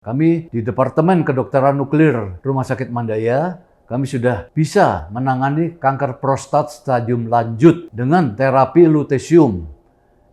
Kami di Departemen Kedokteran Nuklir Rumah Sakit Mandaya, kami sudah bisa menangani kanker prostat stadium lanjut dengan terapi lutetium.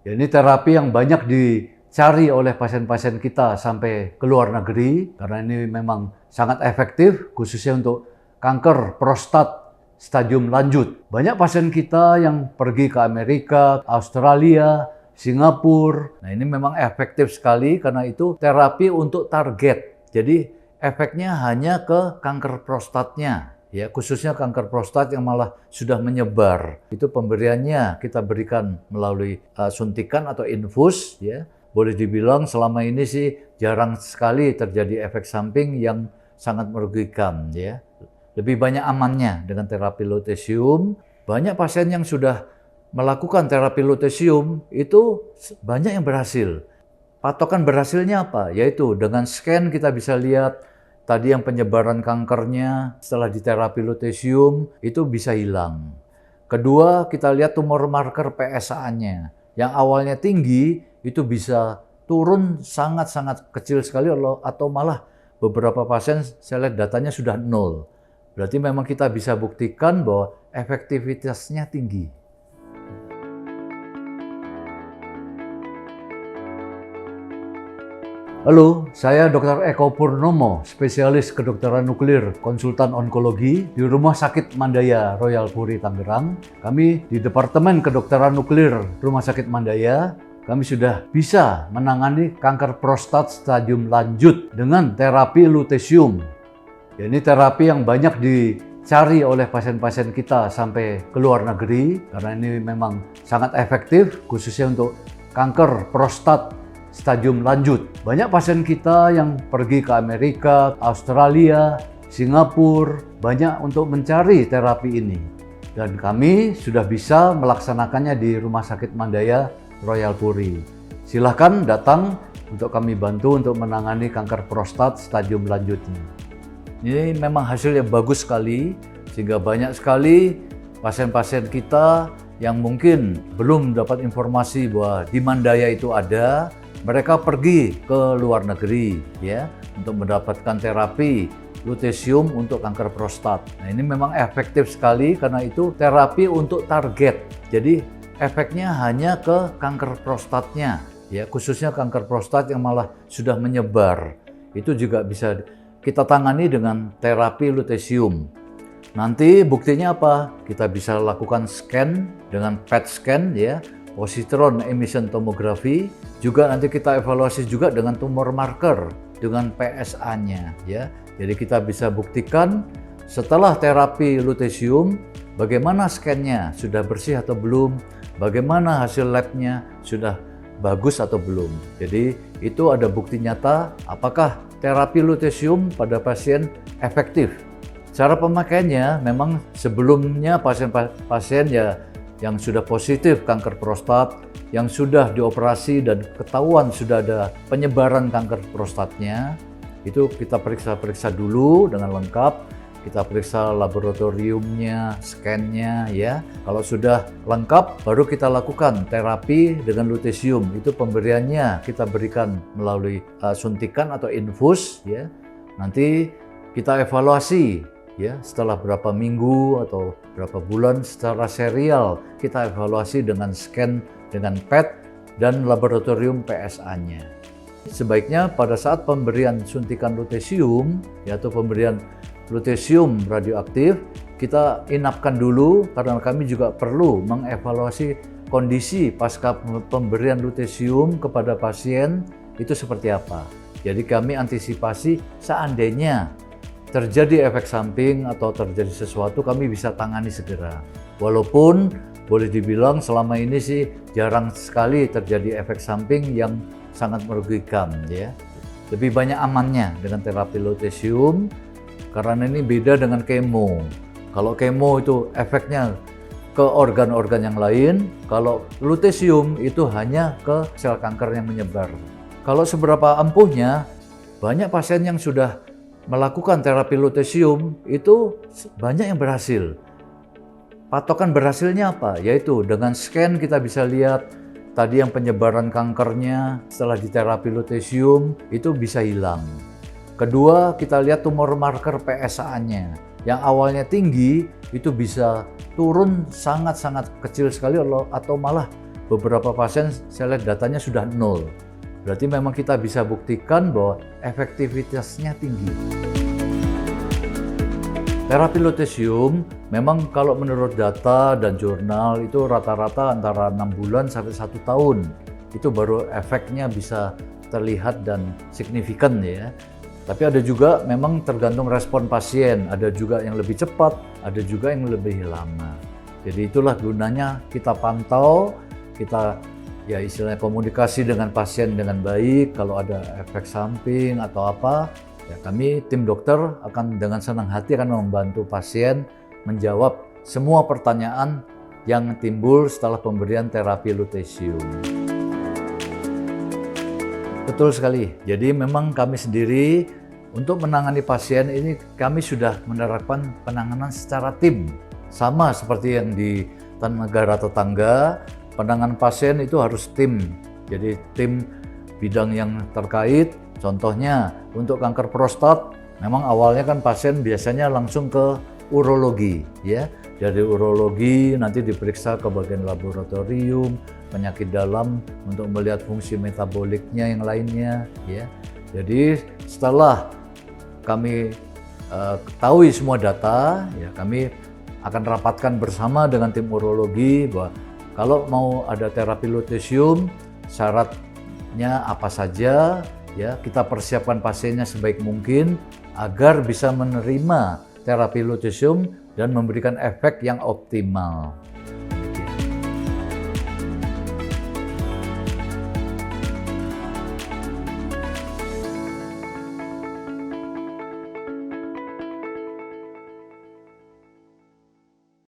Ya, ini terapi yang banyak dicari oleh pasien-pasien kita sampai ke luar negeri, karena ini memang sangat efektif, khususnya untuk kanker prostat stadium lanjut. Banyak pasien kita yang pergi ke Amerika, Australia, Singapura. Nah, ini memang efektif sekali karena itu terapi untuk target. Jadi efeknya hanya ke kanker prostatnya, ya, khususnya kanker prostat yang malah sudah menyebar. Itu pemberiannya kita berikan melalui suntikan atau infus, ya. Boleh dibilang selama ini sih jarang sekali terjadi efek samping yang sangat merugikan, ya. Lebih banyak amannya dengan terapi lutetium. Banyak pasien yang sudah melakukan terapi lutetium itu banyak yang berhasil. Patokan berhasilnya apa? Yaitu dengan scan kita bisa lihat tadi yang penyebaran kankernya setelah diterapi lutetium itu bisa hilang. Kedua, kita lihat tumor marker PSA-nya. Yang awalnya tinggi itu bisa turun sangat-sangat kecil sekali atau malah beberapa pasien saya lihat datanya sudah 0. Berarti memang kita bisa buktikan bahwa efektivitasnya tinggi. Halo, saya Dr. Eko Purnomo, spesialis kedokteran nuklir, konsultan onkologi di Rumah Sakit Mandaya Royal Puri, Tangerang. Kami di Departemen Kedokteran Nuklir Rumah Sakit Mandaya, kami sudah bisa menangani kanker prostat stadium lanjut dengan terapi lutetium. Ya, ini terapi yang banyak dicari oleh pasien-pasien kita sampai ke luar negeri, karena ini memang sangat efektif, khususnya untuk kanker prostat stadium lanjut. Banyak pasien kita yang pergi ke Amerika, Australia, Singapura, banyak untuk mencari terapi ini. Dan kami sudah bisa melaksanakannya di Rumah Sakit Mandaya Royal Puri. Silahkan datang untuk kami bantu untuk menangani kanker prostat stadium lanjutnya. Ini memang hasil yang bagus sekali, sehingga banyak sekali pasien-pasien kita yang mungkin belum dapat informasi bahwa di Mandaya itu ada. Mereka pergi ke luar negeri, ya, untuk mendapatkan terapi lutetium untuk kanker prostat. Nah, ini memang efektif sekali karena itu terapi untuk target. Jadi efeknya hanya ke kanker prostatnya, ya, khususnya kanker prostat yang malah sudah menyebar. Itu juga bisa kita tangani dengan terapi lutetium. Nanti buktinya apa? Kita bisa lakukan scan dengan PET scan, ya, positron emission tomography. Juga nanti kita evaluasi juga dengan tumor marker, dengan PSA-nya, ya. Jadi kita bisa buktikan setelah terapi lutetium bagaimana scan-nya, sudah bersih atau belum, bagaimana hasil lab-nya, sudah bagus atau belum. Jadi itu ada bukti nyata apakah terapi lutetium pada pasien efektif. Cara pemakaiannya memang sebelumnya pasien ya yang sudah positif kanker prostat, yang sudah dioperasi dan ketahuan sudah ada penyebaran kanker prostatnya, itu kita periksa dulu dengan lengkap. Kita periksa laboratoriumnya, scan-nya, ya. Kalau sudah lengkap, baru kita lakukan terapi dengan lutetium. Itu pemberiannya kita berikan melalui suntikan atau infus, ya. Nanti kita evaluasi, ya, setelah berapa minggu atau berapa bulan secara serial kita evaluasi dengan scan dengan PET dan laboratorium PSA-nya. Sebaiknya pada saat pemberian suntikan lutetium, yaitu pemberian lutetium radioaktif, kita inapkan dulu karena kami juga perlu mengevaluasi kondisi pasca pemberian lutetium kepada pasien itu seperti apa. Jadi kami antisipasi seandainya terjadi efek samping atau terjadi sesuatu, kami bisa tangani segera. Walaupun boleh dibilang selama ini sih jarang sekali terjadi efek samping yang sangat merugikan, ya. Lebih banyak amannya dengan terapi lutetium karena ini beda dengan kemo. Kalau kemo itu efeknya ke organ-organ yang lain, kalau lutetium itu hanya ke sel kanker yang menyebar. Kalau seberapa ampuhnya, banyak pasien yang sudah melakukan terapi lutetium itu banyak yang berhasil. Patokan berhasilnya apa? Yaitu dengan scan kita bisa lihat tadi yang penyebaran kankernya setelah diterapi lutetium itu bisa hilang. Kedua, kita lihat tumor marker PSA-nya. Yang awalnya tinggi, itu bisa turun sangat-sangat kecil sekali atau malah beberapa pasien saya lihat datanya sudah 0. Berarti memang kita bisa buktikan bahwa efektivitasnya tinggi. Terapi lutetium memang kalau menurut data dan jurnal itu rata-rata antara 6 bulan sampai 1 tahun. Itu baru efeknya bisa terlihat dan signifikan ya. Tapi ada juga memang tergantung respon pasien, ada juga yang lebih cepat, ada juga yang lebih lama. Jadi itulah gunanya kita pantau, kita ya istilahnya komunikasi dengan pasien dengan baik. Kalau ada efek samping atau apa, ya kami tim dokter akan dengan senang hati akan membantu pasien menjawab semua pertanyaan yang timbul setelah pemberian terapi lutetium. Betul sekali. Jadi memang kami sendiri untuk menangani pasien ini kami sudah menerapkan penanganan secara tim. Sama seperti yang di negara tetangga, penanganan pasien itu harus tim. Jadi tim bidang yang terkait, contohnya untuk kanker prostat, memang awalnya kan pasien biasanya langsung ke urologi ya. Dari urologi nanti diperiksa ke bagian laboratorium, penyakit dalam untuk melihat fungsi metaboliknya yang lainnya ya. Jadi setelah kami ketahui semua data, ya kami akan rapatkan bersama dengan tim urologi bahwa kalau mau ada terapi lutetium, syaratnya apa saja, ya kita persiapkan pasiennya sebaik mungkin agar bisa menerima terapi lutetium dan memberikan efek yang optimal.